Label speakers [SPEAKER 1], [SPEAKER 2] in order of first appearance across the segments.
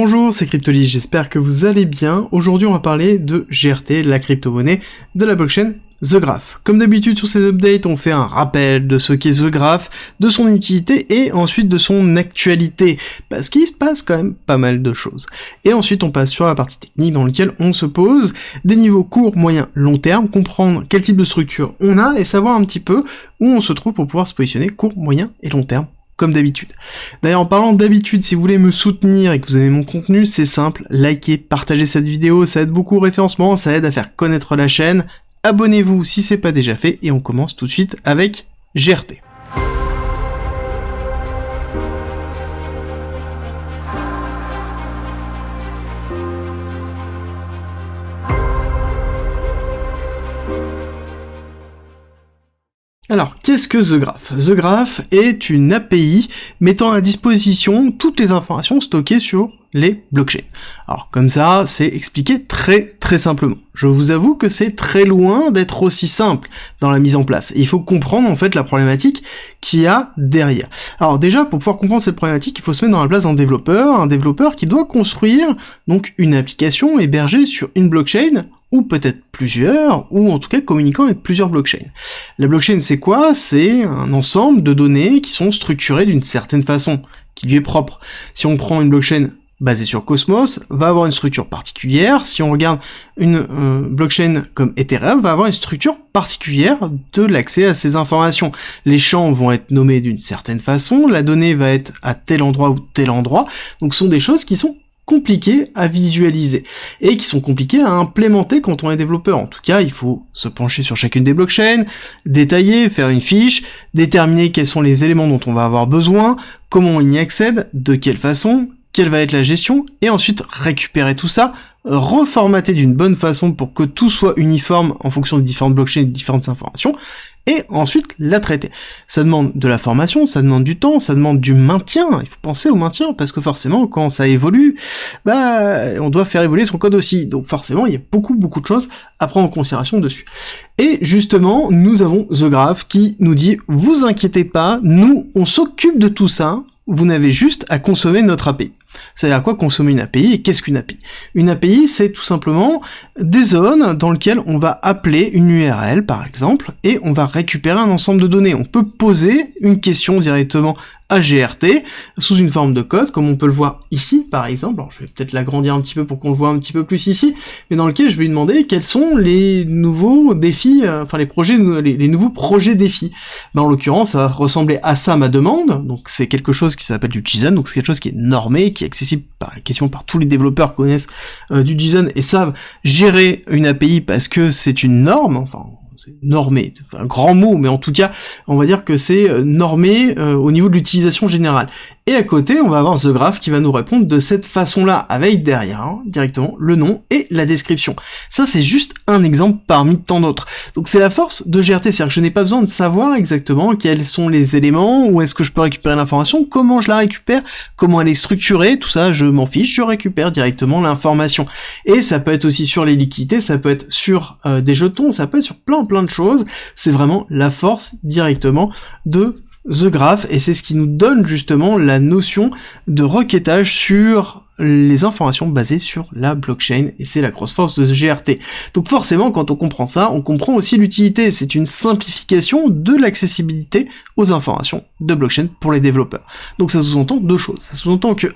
[SPEAKER 1] Bonjour, c'est Cryptoly, j'espère que vous allez bien. Aujourd'hui, on va parler de GRT, la crypto-monnaie de la blockchain The Graph. Comme d'habitude sur ces updates, on fait un rappel de ce qu'est The Graph, de son utilité et ensuite de son actualité, parce qu'il se passe quand même pas mal de choses. Et ensuite, on passe sur la partie technique dans laquelle on se pose des niveaux court, moyen, long terme, comprendre quel type de structure on a et savoir un petit peu où on se trouve pour pouvoir se positionner court, moyen et long terme, comme d'habitude. D'ailleurs, en parlant d'habitude, si vous voulez me soutenir et que vous aimez mon contenu, c'est simple, likez, partagez cette vidéo, ça aide beaucoup au référencement, ça aide à faire connaître la chaîne. Abonnez-vous si c'est pas déjà fait, et on commence tout de suite avec GRT. Alors, qu'est-ce que The Graph ? The Graph est une API mettant à disposition toutes les informations stockées sur les blockchains. Alors, comme ça, c'est expliqué très simplement. Je vous avoue que c'est très loin d'être aussi simple dans la mise en place. Et il faut comprendre, en fait, la problématique qu'il y a derrière. Alors, déjà, pour pouvoir comprendre cette problématique, il faut se mettre dans la place d'un développeur qui doit construire, donc, une application hébergée sur une blockchain, ou peut-être plusieurs, ou en tout cas communiquant avec plusieurs blockchains. La blockchain, c'est quoi ? C'est un ensemble de données qui sont structurées d'une certaine façon, qui lui est propre. Si on prend une blockchain basée sur Cosmos, va avoir une structure particulière. Si on regarde une blockchain comme Ethereum, va avoir une structure particulière de l'accès à ces informations. Les champs vont être nommés d'une certaine façon, la donnée va être à tel endroit ou tel endroit, donc ce sont des choses qui sont compliqués à visualiser et qui sont compliqués à implémenter quand on est développeur. En tout cas, il faut se pencher sur chacune des blockchains, détailler, faire une fiche, déterminer quels sont les éléments dont on va avoir besoin, comment on y accède, de quelle façon, quelle va être la gestion, et ensuite récupérer tout ça, reformater d'une bonne façon pour que tout soit uniforme en fonction des différentes blockchains et des différentes informations, et ensuite la traiter. Ça demande de la formation, ça demande du temps, ça demande du maintien, il faut penser au maintien, parce que forcément, quand ça évolue, on doit faire évoluer son code aussi, donc forcément, il y a beaucoup de choses à prendre en considération dessus. Et justement, nous avons The Graph qui nous dit, vous inquiétez pas, nous, on s'occupe de tout ça, vous n'avez juste à consommer notre API. C'est-à-dire quoi consommer une API et qu'est-ce qu'une API ? Une API, c'est tout simplement des zones dans lesquelles on va appeler une URL par exemple et on va récupérer un ensemble de données. On peut poser une question directement à GRT sous une forme de code, comme on peut le voir ici par exemple. Alors je vais peut-être l'agrandir un petit peu pour qu'on le voit un petit peu plus ici, mais dans lequel je vais lui demander quels sont les nouveaux défis, les nouveaux projets défis. En l'occurrence, ça va ressembler à ça ma demande, donc c'est quelque chose qui s'appelle du JSON, donc c'est quelque chose qui est normé, qui est accessible quasiment par tous les développeurs qui connaissent du JSON et savent gérer une API parce que c'est une norme, c'est normé, c'est un grand mot, mais en tout cas, on va dire que c'est normé au niveau de l'utilisation générale. Et à côté, on va avoir The Graph qui va nous répondre de cette façon-là, avec derrière, directement, le nom et la description. Ça, c'est juste un exemple parmi tant d'autres. Donc c'est la force de GRT, c'est-à-dire que je n'ai pas besoin de savoir exactement quels sont les éléments, où est-ce que je peux récupérer l'information, comment je la récupère, comment elle est structurée, tout ça, je m'en fiche, je récupère directement l'information. Et ça peut être aussi sur les liquidités, ça peut être sur des jetons, ça peut être sur plein de choses. C'est vraiment la force directement de The Graph, et c'est ce qui nous donne justement la notion de requêtage sur les informations basées sur la blockchain, et c'est la grosse force de GRT. Donc forcément, quand on comprend ça, on comprend aussi l'utilité, c'est une simplification de l'accessibilité aux informations de blockchain pour les développeurs. Donc ça sous-entend deux choses. Ça sous-entend que,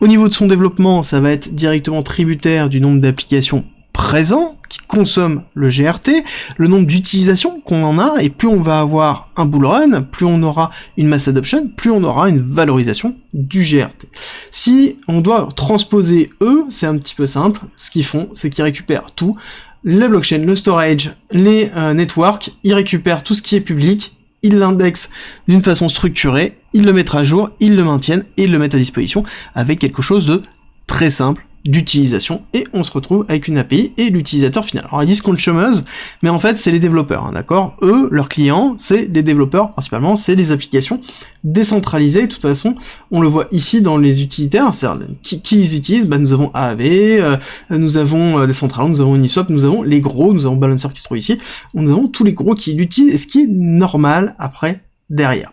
[SPEAKER 1] au niveau de son développement, ça va être directement tributaire du nombre d'applications présents qui consomment le GRT, le nombre d'utilisations qu'on en a, et plus on va avoir un bull run, plus on aura une mass adoption, plus on aura une valorisation du GRT. Si on doit transposer eux, c'est un petit peu simple, ce qu'ils font, c'est qu'ils récupèrent tout, la blockchain, le storage, les networks, ils récupèrent tout ce qui est public, ils l'indexent d'une façon structurée, ils le mettent à jour, ils le maintiennent, et ils le mettent à disposition avec quelque chose de très simple, d'utilisation, et on se retrouve avec une API et l'utilisateur final. Alors ils disent consumeuse, mais en fait c'est les développeurs, d'accord ? Eux, leurs clients, c'est les développeurs principalement, c'est les applications décentralisées. De toute façon, on le voit ici dans les utilitaires, c'est-à-dire qui ils utilisent. Nous avons AAV, nous avons Decentraland, nous avons Uniswap, nous avons les gros, nous avons Balancer qui se trouve ici, nous avons tous les gros qui l'utilisent, et ce qui est normal après derrière.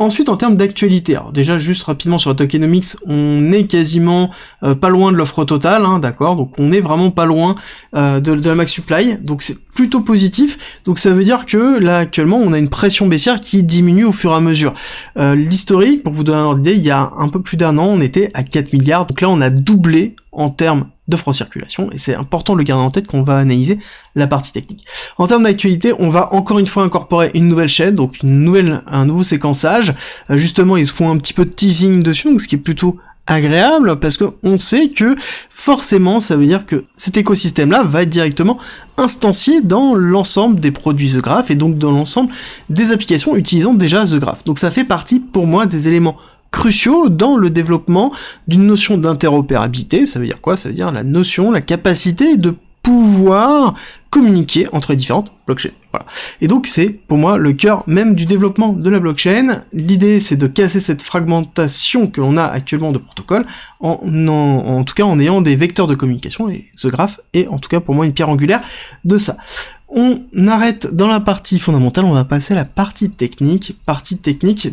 [SPEAKER 1] Ensuite, en termes d'actualité, alors déjà juste rapidement sur la tokenomics, on est quasiment pas loin de l'offre totale, hein, d'accord, donc on est vraiment pas loin de la max supply, donc c'est plutôt positif, donc ça veut dire que là actuellement on a une pression baissière qui diminue au fur et à mesure. L'historique, pour vous donner un ordre d'idée, il y a un peu plus d'un an on était à 4 milliards, donc là on a doublé en termes de francs circulation, et c'est important de le garder en tête quand on va analyser la partie technique. En termes d'actualité, on va encore une fois incorporer une nouvelle chaîne, donc un nouveau séquençage. Justement, ils se font un petit peu de teasing dessus, donc ce qui est plutôt agréable, parce que on sait que forcément, ça veut dire que cet écosystème-là va être directement instancié dans l'ensemble des produits The Graph, et donc dans l'ensemble des applications utilisant déjà The Graph. Donc ça fait partie, pour moi, des éléments cruciaux dans le développement d'une notion d'interopérabilité. Ça veut dire quoi? Ça veut dire la capacité de pouvoir communiquer entre les différentes blockchains. Voilà. Et donc c'est pour moi le cœur même du développement de la blockchain. L'idée c'est de casser cette fragmentation que l'on a actuellement de protocoles, en tout cas en ayant des vecteurs de communication, et The Graph est en tout cas pour moi une pierre angulaire de ça. On arrête dans la partie fondamentale, on va passer à la partie technique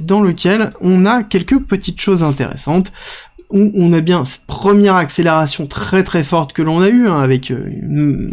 [SPEAKER 1] dans laquelle on a quelques petites choses intéressantes, où on a bien cette première accélération très très forte que l'on a eue, hein, avec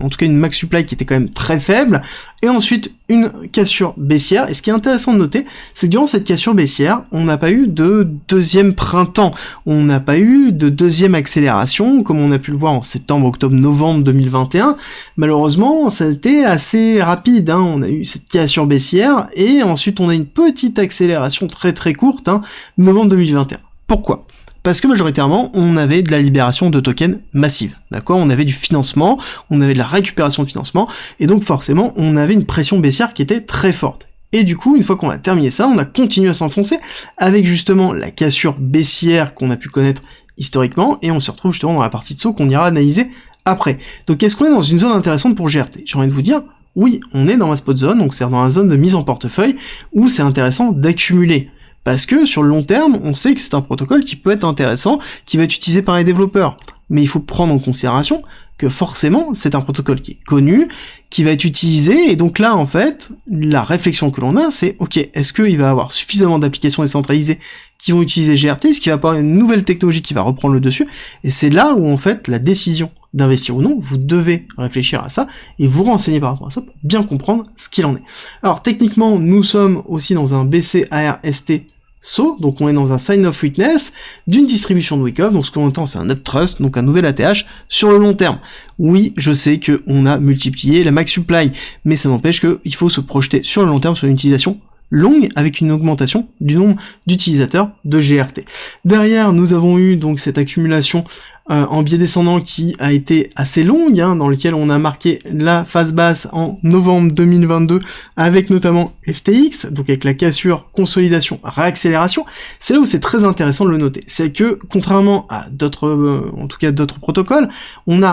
[SPEAKER 1] en tout cas une max supply qui était quand même très faible, et ensuite une cassure baissière. Et ce qui est intéressant de noter, c'est que durant cette cassure baissière, on n'a pas eu de deuxième printemps, on n'a pas eu de deuxième accélération, comme on a pu le voir en septembre, octobre, novembre 2021. Malheureusement, ça a été assez rapide, hein. On a eu cette cassure baissière, et ensuite on a une petite accélération très très courte, hein, novembre 2021. Pourquoi ? Parce que majoritairement, on avait de la libération de tokens massive, d'accord? On avait du financement, on avait de la récupération de financement, et donc forcément, on avait une pression baissière qui était très forte. Et du coup, une fois qu'on a terminé ça, on a continué à s'enfoncer avec justement la cassure baissière qu'on a pu connaître historiquement, et on se retrouve justement dans la partie de saut qu'on ira analyser après. Donc est-ce qu'on est dans une zone intéressante pour GRT? J'ai envie de vous dire, oui, on est dans la spot zone, donc c'est dans la zone de mise en portefeuille, où c'est intéressant d'accumuler. Parce que sur le long terme, on sait que c'est un protocole qui peut être intéressant, qui va être utilisé par les développeurs. Mais il faut prendre en considération que forcément, c'est un protocole qui est connu, qui va être utilisé, et donc là, en fait, la réflexion que l'on a, c'est, ok, est-ce qu'il va y avoir suffisamment d'applications décentralisées qui vont utiliser GRT, est-ce qu'il va y avoir une nouvelle technologie qui va reprendre le dessus, et c'est là où, en fait, la décision d'investir ou non, vous devez réfléchir à ça, et vous renseigner par rapport à ça, pour bien comprendre ce qu'il en est. Alors, techniquement, nous sommes aussi dans un BCARST SO, donc on est dans un sign of witness d'une distribution de Wyckoff, donc ce qu'on entend c'est un uptrust, donc un nouvel ATH sur le long terme. Oui, je sais que on a multiplié la max supply, mais ça n'empêche qu'il faut se projeter sur le long terme sur une utilisation longue avec une augmentation du nombre d'utilisateurs de GRT. Derrière, nous avons eu donc cette accumulation en biais descendant qui a été assez longue, hein, dans lequel on a marqué la phase basse en novembre 2022 avec notamment FTX, donc avec la cassure, consolidation, réaccélération. C'est là où c'est très intéressant de le noter. C'est que contrairement à d'autres, en tout cas d'autres protocoles, on est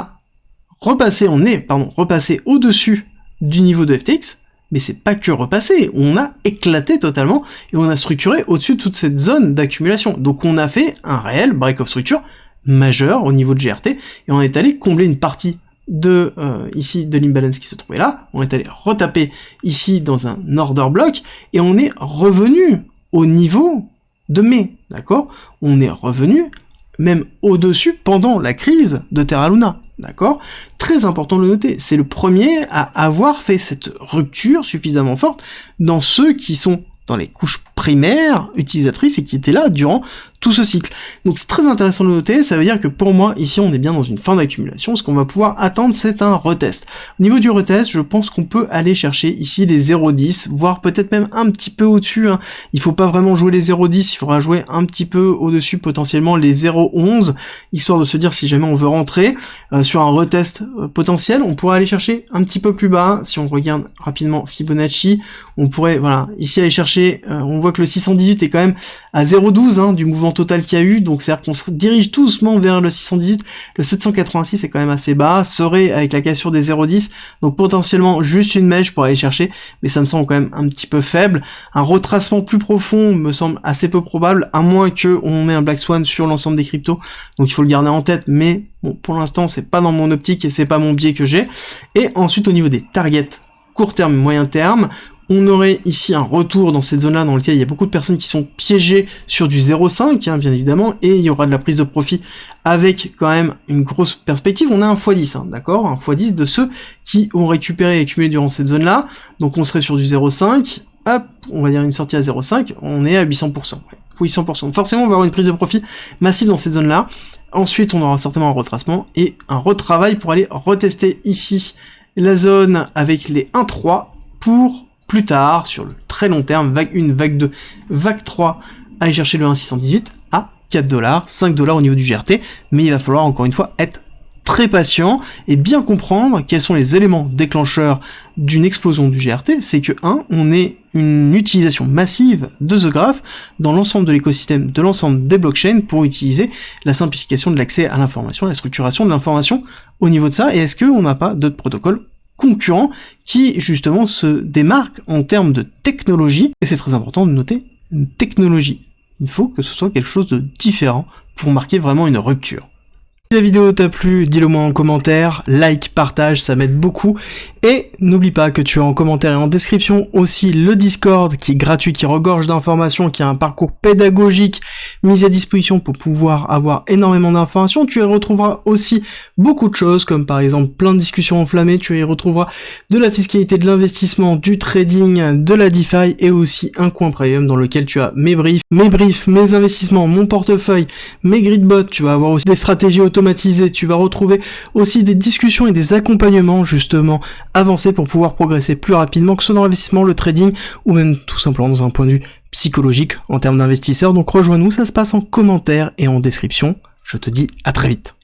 [SPEAKER 1] repassé au-dessus du niveau de FTX, mais c'est pas que repassé, on a éclaté totalement et on a structuré au-dessus de toute cette zone d'accumulation. Donc on a fait un réel break of structure majeur au niveau de GRT, et on est allé combler une partie de ici de l'imbalance qui se trouvait là, on est allé retaper ici dans un order block, et on est revenu au niveau de mai, d'accord? On est revenu même au-dessus pendant la crise de Terra Luna, d'accord? Très important de le noter, c'est le premier à avoir fait cette rupture suffisamment forte dans ceux qui sont dans les couches primaires utilisatrices et qui étaient là durant tout ce cycle. Donc c'est très intéressant de le noter, ça veut dire que pour moi, ici on est bien dans une fin d'accumulation, ce qu'on va pouvoir attendre c'est un retest. Au niveau du retest, je pense qu'on peut aller chercher ici les 0,10, voire peut-être même un petit peu au-dessus, hein. Il faut pas vraiment jouer les 0,10, il faudra jouer un petit peu au-dessus, potentiellement les 0,11, histoire de se dire si jamais on veut rentrer sur un retest potentiel, on pourrait aller chercher un petit peu plus bas, si on regarde rapidement Fibonacci, on pourrait, voilà, ici aller chercher, on voit que le 618 est quand même à 0,12 hein, du mouvement total qu'il y a eu, donc c'est-à-dire qu'on se dirige tout doucement vers le 618, le 786 est quand même assez bas, serait avec la cassure des 0,10, donc potentiellement juste une mèche pour aller chercher, mais ça me semble quand même un petit peu faible. Un retracement plus profond me semble assez peu probable, à moins que on ait un Black Swan sur l'ensemble des cryptos, donc il faut le garder en tête, mais bon, pour l'instant c'est pas dans mon optique et c'est pas mon biais que j'ai. Et ensuite au niveau des targets court terme, moyen terme, On aurait ici un retour dans cette zone-là dans lequel il y a beaucoup de personnes qui sont piégées sur du 0,5, hein, bien évidemment, et il y aura de la prise de profit avec quand même une grosse perspective. On a un x10, hein, d'accord, un x10 de ceux qui ont récupéré et accumulé durant cette zone-là. Donc on serait sur du 0,5, hop, on va dire une sortie à 0,5, on est à 800%. Ouais, 800%. Forcément, on va avoir une prise de profit massive dans cette zone-là. Ensuite, on aura certainement un retracement et un retravail pour aller retester ici la zone avec les 1,3 pour plus tard, sur le très long terme, vague 1, vague 2, vague 3, aller chercher le 1,618 à 4$, 5$ au niveau du GRT, mais il va falloir encore une fois être très patient et bien comprendre quels sont les éléments déclencheurs d'une explosion du GRT. C'est que 1, on est une utilisation massive de The Graph dans l'ensemble de l'écosystème, de l'ensemble des blockchains pour utiliser la simplification de l'accès à l'information, la structuration de l'information au niveau de ça, et est-ce qu'on n'a pas d'autres protocoles concurrents qui justement se démarquent en termes de technologie, et c'est très important de noter une technologie. Il faut que ce soit quelque chose de différent pour marquer vraiment une rupture. Si la vidéo t'a plu, dis-le moi en commentaire, like, partage, ça m'aide beaucoup, et n'oublie pas que tu as en commentaire et en description aussi le Discord qui est gratuit, qui regorge d'informations, qui a un parcours pédagogique mis à disposition pour pouvoir avoir énormément d'informations. Tu y retrouveras aussi beaucoup de choses, comme par exemple plein de discussions enflammées, tu y retrouveras de la fiscalité, de l'investissement, du trading, de la DeFi, et aussi un coin premium dans lequel tu as mes briefs, mes investissements, mon portefeuille, mes gridbots, tu vas avoir aussi des stratégies automatisées, tu vas retrouver aussi des discussions et des accompagnements justement avancés pour pouvoir progresser plus rapidement, que ce soit dans l'investissement, le trading, ou même tout simplement dans un point de vue psychologique en termes d'investisseurs. Donc rejoins-nous, ça se passe en commentaire et en description. Je te dis à très vite.